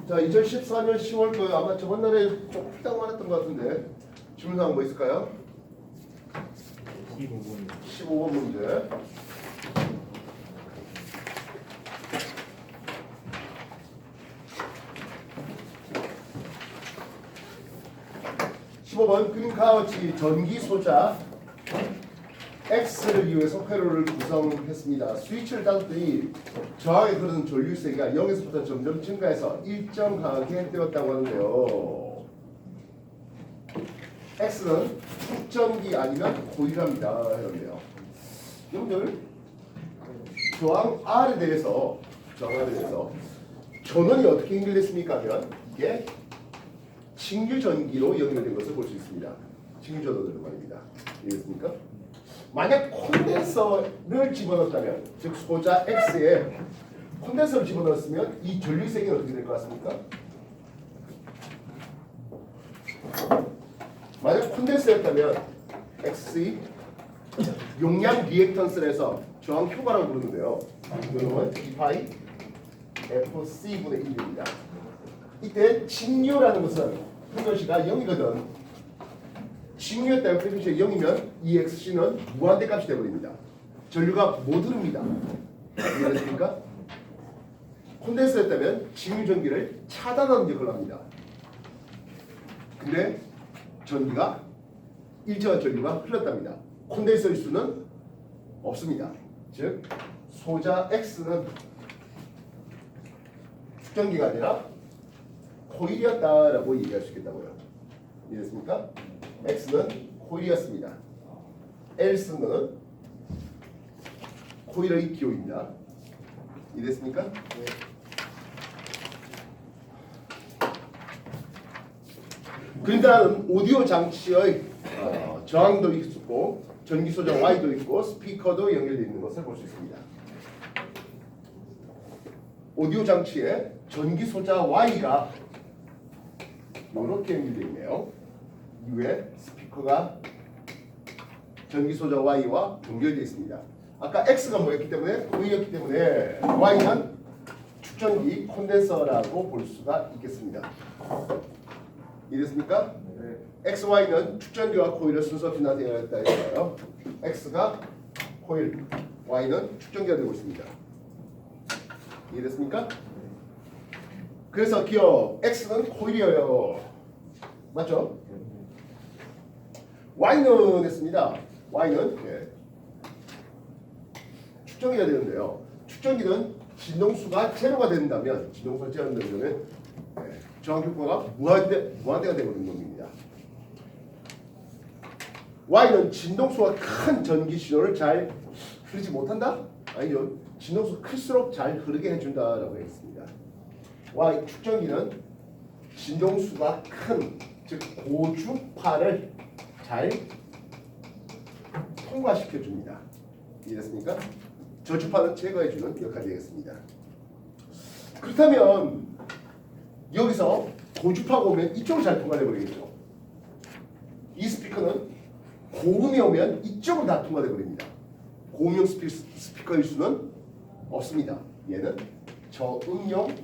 자, 2014년 10월 그 아마 저번 날에 좀 풀당만 했던 것 같은데 질문사항 뭐 있을까요? 15분 15번 문제. (15번) 그림과 같이 전기 소자 X를 이용해서 회로를 구성했습니다. 스위치를 닫았더니 저항에 흐르는 전류세가 0에서부터 점점 증가해서 일정 강하게 되었다고 하는데요. X는 축전기 아니면 고일합니다. 이런데요. 여러분들 저항 R에 대해서 전원이 어떻게 연결됐습니까? 하면 이게 신규 전기로 연결된 것을 볼 수 있습니다. 신규 전원으로 말입니다. 이해됐습니까? 만약 콘덴서를 집어넣었다면, 즉 소자 X에 콘덴서를 집어넣었으면 이 전류세기는 어떻게 될 것 같습니까? 만약 콘덴서였다면 XC 용량 리액턴스를 해서 저항 효과라고 부르는데요. 이거는 D파이 FC분의 1입니다. 이때 직류라는 것은 프리퀀시가 0이거든. 직류였다면 프리퀀시가 0이면 이 XC는 무한대 값이 되어버립니다. 전류가 못 흐릅니다. 이해되십니까? 콘덴서였다면 직류 전기를 차단하는 역할을 합니다. 근데 전기가 일정한 전류가 흘렀답니다. 콘덴서일 수는 없습니다. 즉 소자 X는 축전기가 아니라 코일이었다라고 얘기할 수 있겠다고요. 이해됐습니까? X는 코일이었습니다. L 쓴 거는 코일의 기호입니다. 이해됐습니까? 네. 그 다음 오디오 장치의 저항도 있고 전기 소자 Y도 있고 스피커도 연결되어 있는 것을 볼 수 있습니다. 오디오 장치에 전기 소자 Y가 이렇게 연결되어 있네요. 이후에 스피커가 전기 소자 Y와 연결되어 있습니다. 아까 X가 뭐였기 때문에 V였기 때문에 Y는 축전기 콘덴서라고 볼 수가 있겠습니다. 이해됐습니까? 네. XY는 축전기와 코일을 순서 분할되어 있다 했어요. X가 코일, Y는 축전기가 되고 있습니다. 이해됐습니까? 그래서 기억 X는 코일이에요. 맞죠? Y는 했습니다. Y는 축전기가 되는데요. 축전기는 진동수가 제로가 된다면 진동수가 제로가 된다면 저항 효과가 무한대가 되는 놈입니다. Y는 진동수가 큰 전기 신호를 잘 흐르지 못한다? 아니요. 진동수 클수록 잘 흐르게 해준다라고 했습니다. Y 축전기는 진동수가 큰, 즉 고주파를 잘 통과시켜 줍니다. 이해됐습니까? 저주파는 제거해주는 역할이 되겠습니다. 그렇다면 여기서 고주파가 오면 이쪽으로 잘 통과돼 버리겠죠. 이 스피커는 고음이 오면 이쪽으로 다 통과돼 버립니다. 고음용 스피커일 수는 없습니다. 얘는 저음용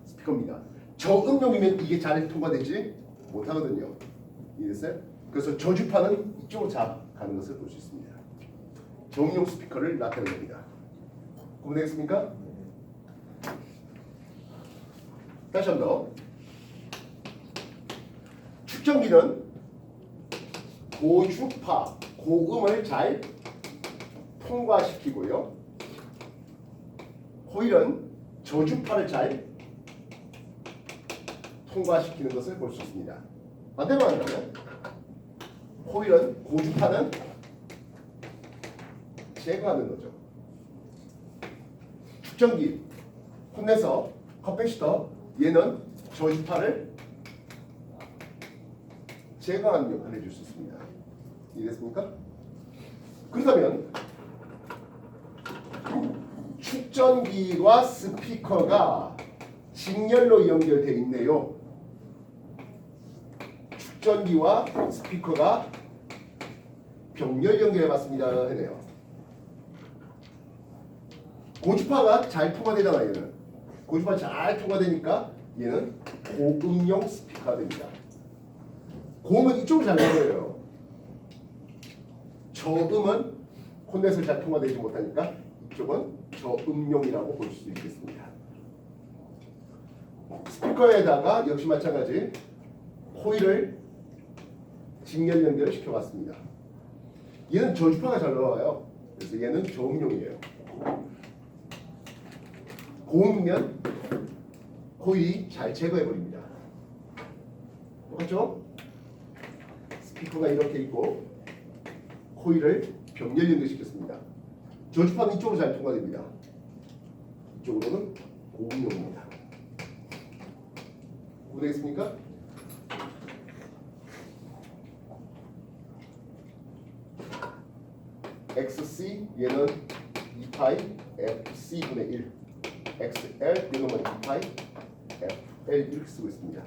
스피커입니다. 저음용이면 이게 잘 통과되지 못하거든요. 이해됐어요? 그래서 저주파는 이쪽으로 잘 가는 것을 볼 수 있습니다. 저음용 스피커를 나타내는 겁니다. 구분되겠습니까? 다시 한 번 더. 축전기는 고주파, 고음을 잘 통과시키고요. 코일은 저주파를 잘 통과시키는 것을 볼 수 있습니다. 반대로 한다면 코일은 고주파는 제거하는 거죠. 축전기, 콘덴서, 커패시터 얘는 저주파를 제거하는 역할을 해줄 수 있습니다. 이해됐습니까? 그렇다면 축전기와 스피커가 직렬로 연결되어 있네요. 축전기와 스피커가 병렬 연결해봤습니다. 해네요. 고주파가 잘 통과되잖아요. 얘는. 고주파 잘 통과되니까 얘는 고음용 스피커가 됩니다. 고음은 이쪽으로 잘 나와요. 저음은 콘덴서를 잘 통과되지 못하니까 이쪽은 저음용이라고 볼 수 있겠습니다. 스피커에다가 역시 마찬가지 코일을 직렬 연결을 시켜봤습니다. 얘는 저주파가 잘 나와요. 그래서 얘는 저음용이에요. 고음이면 코일이 잘 제거해버립니다. 똑같죠? 스피커가 이렇게 있고 코일을 병렬 연결시켰습니다. 저주파는 이쪽으로 잘 통과됩니다. 이쪽으로는 고음용입니다. 구분되겠습니까? XC 얘는 2파이 FC분의 1 XL 이놈은 2파이 FL 이렇게 쓰고 있습니다.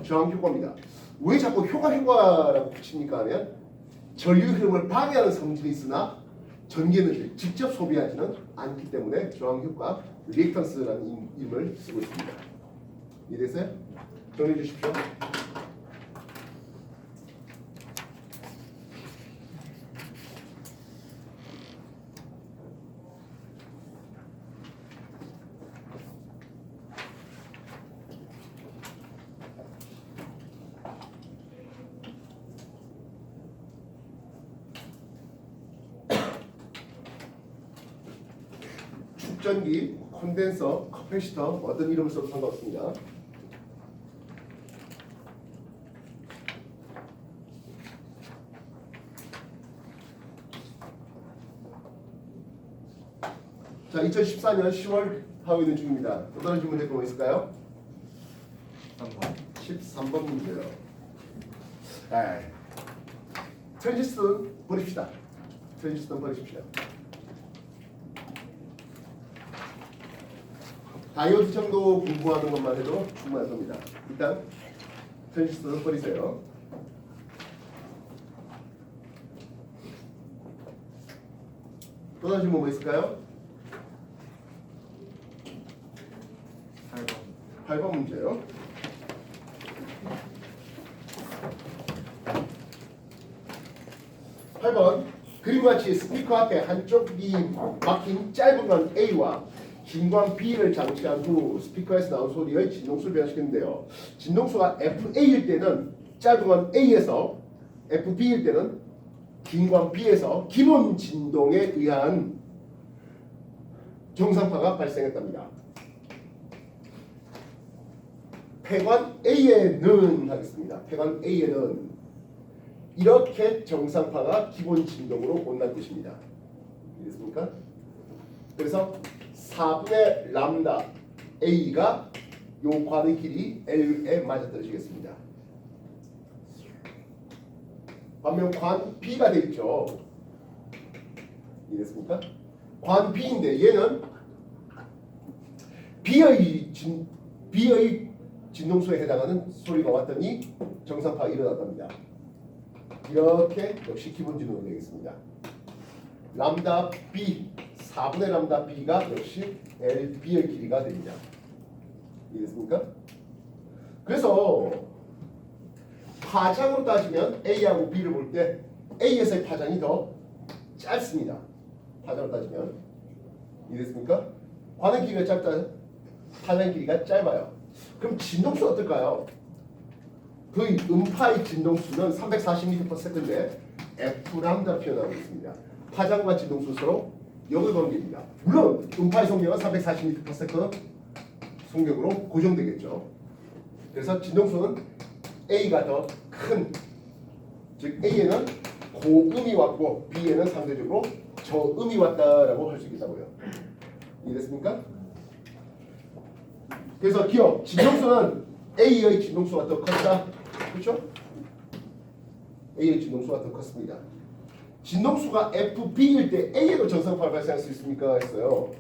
저항 효과입니다. 왜 자꾸 효과라고 붙입니까 하면 전류 흐름을 방해하는 성질이 있으나 전기에는 직접 소비하지는 않기 때문에 저항 효과 리액턴스라는 이름을 쓰고 있습니다. 이해됐어요? 정리해 주십시오. 축전기, 콘덴서, 커패시터 어떤 이름을 써도 상관없습니다. 자, 2014년 10월 하고 있는 중입니다. 또 다른 질문 될거 뭐 있을까요? 13번 문제요. 트랜지스터 버립시다. 트랜지스터 버리십시오. 다이오드 정도 공부하는 것만 해도 충분할 겁니다. 일단 트랜지스터를 버리세요. 또 다른 질문 뭐 있을까요? 8번 문제요. 그림과 같이 스피커 앞에 한쪽이 막힌 짧은 건 A와 긴 건 B를 장치한 후 스피커에서 나온 소리의 진동수를 변화시키는데요. 진동수가 FA일 때는 짧은 건 A에서 FB일 때는 긴 건 B에서 기본 진동에 의한 정상파가 발생했답니다. 폐관 A에는 하겠습니다. 폐관 A에는 이렇게 정상파가 기본 진동으로 온다는 뜻입니다. 이해됐습니까? 그래서 4분의 람다 A가 요 관의 길이 L에 맞아떨어지겠습니다. 반면 관 B가 되어 있죠. 이해됐습니까? 관 B인데 얘는 B의 진동수에 해당하는 소리가 왔더니 정상파가 일어났답니다. 이렇게 역시 기본 진동이 되겠습니다. 람다 B 4분의 람다 B가 역시 LB의 길이가 됩니다. 이해됐습니까? 그래서 파장으로 따지면 A하고 B를 볼 때 A에서의 파장이 더 짧습니다. 파장으로 따지면. 이해됐습니까? 관의 길이가 짧다, 파장 길이가 짧아요. 그럼 진동수는 어떨까요? 그 음파의 진동수는 340m/s인데 F 람다 표현하고 있습니다. 파장과 진동수 서로 역의 관계입니다. 물론 음파의 속력은 340m/s 속력으로 고정되겠죠. 그래서 진동수는 A가 더 큰, 즉 A에는 고음이 왔고 B에는 상대적으로 저음이 왔다라고 할 수 있겠다고요. 이해됐습니까? 그래서 기억, 진동수는 A의 진동수가 더 컸다. 그렇죠? A의 진동수가 더 컸습니다. 진동수가 FB일 때 A에도 정상파가 발생할 수 있습니까? 했어요.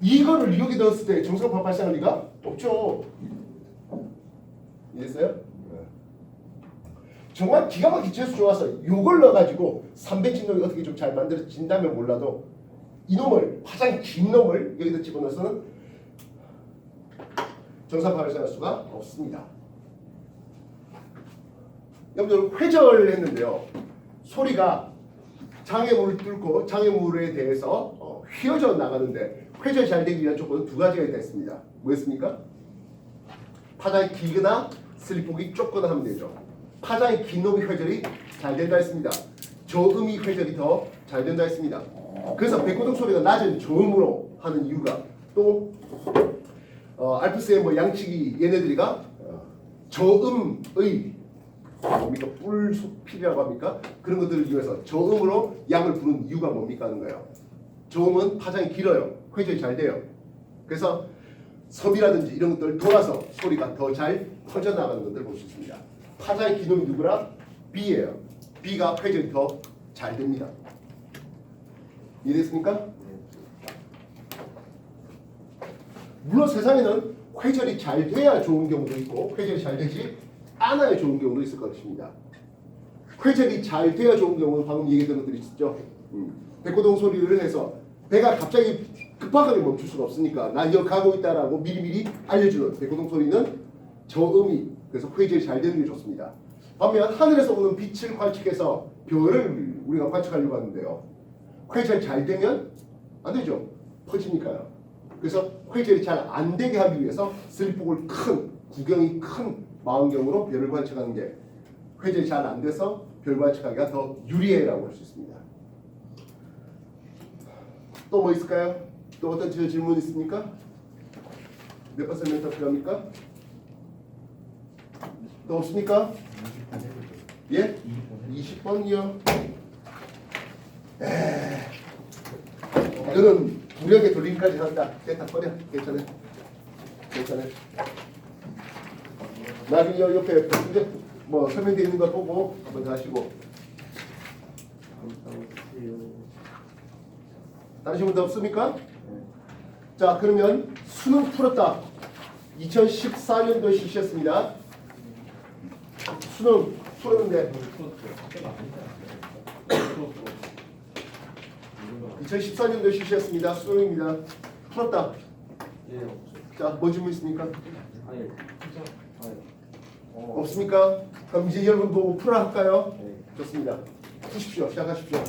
이거를 여기 넣었을 때 정상파 발생할 리가 없죠. 이해했어요? 정말 기가 막히게 재수 좋아서 이걸 넣어가지고 300 진동이 어떻게 좀 잘 만들어진다면 몰라도 이놈을 파장이 긴 놈을 여기다 집어넣어서는 정상 발생할 수가 없습니다. 여러분들 회절을 했는데요. 소리가 장애물을 뚫고 장애물에 대해서 휘어져 나가는데 회절이 잘 되기 위한 조건은 두 가지가 있다 했습니다. 뭐였습니까? 파장이 길거나 슬립폭이 좁거나 하면 되죠. 파장이 긴 놈이 회절이 잘 된다 했습니다. 저음이 회절이 더 잘 된다 했습니다. 그래서 백고동 소리가 낮은 저음으로 하는 이유가 또 알프스의 뭐 양치기 얘네들이가 저음의 뭡니까? 뿔소필이라고 합니까? 그런 것들을 이용해서 저음으로 양을 부르는 이유가 뭡니까 하는 거예요. 저음은 파장이 길어요. 회전이 잘 돼요. 그래서 섬이라든지 이런 것들 돌아서 소리가 더 잘 퍼져나가는 것들을 볼 수 있습니다. 파장이 긴 놈이 누구라? B예요. B가 회전이 더 잘 됩니다. 이해됐습니까? 물론 세상에는 회전이 잘 돼야 좋은 경우도 있고 회전이 잘 되지 않아야 좋은 경우도 있을 것입니다. 회전이 잘 돼야 좋은 경우는 방금 얘기했던 것들이 있었죠. 백고동 소리를 해서 배가 갑자기 급하게 멈출 수가 없으니까 나 여기 가고 있다라고 미리미리 알려주는 백고동 소리는 저음이 그래서 회전이 잘 되는 게 좋습니다. 반면 하늘에서 오는 빛을 관측해서 별을 우리가 관측하려고 하는데요. 회전이 잘 되면 안 되죠. 퍼지니까요. 그래서 회전이 잘 안 되게 하기 위해서 슬립폭을 큰 구경이 큰 망원경으로 별을 관측하는 게 회전이 잘 안 돼서 별 관측하기가 더 유리해라고 할 수 있습니다. 또 뭐 있을까요? 또 어떤 질문 있습니까? 몇 번 설명 더 필요합니까? 또 없습니까? 예? 20번이요. 이거는 무력의 돌림까지 한다. 됐다 버려. 괜찮아요. 괜찮아요. 나중에 옆에 뭐 설명되어 있는 거 보고 한번 더 하시고. 다른 질문 더 없습니까? 자 그러면 수능 풀었다. 2014년도에 실시했습니다. 수능 풀었는데 2014년도에 실시했습니다. 수능입니다. 풀었다. 자, 뭐 질문 있습니까? 없습니까? 그럼 이제 여러분 보고 풀어 할까요? 좋습니다. 푸십시오. 시작하십시오.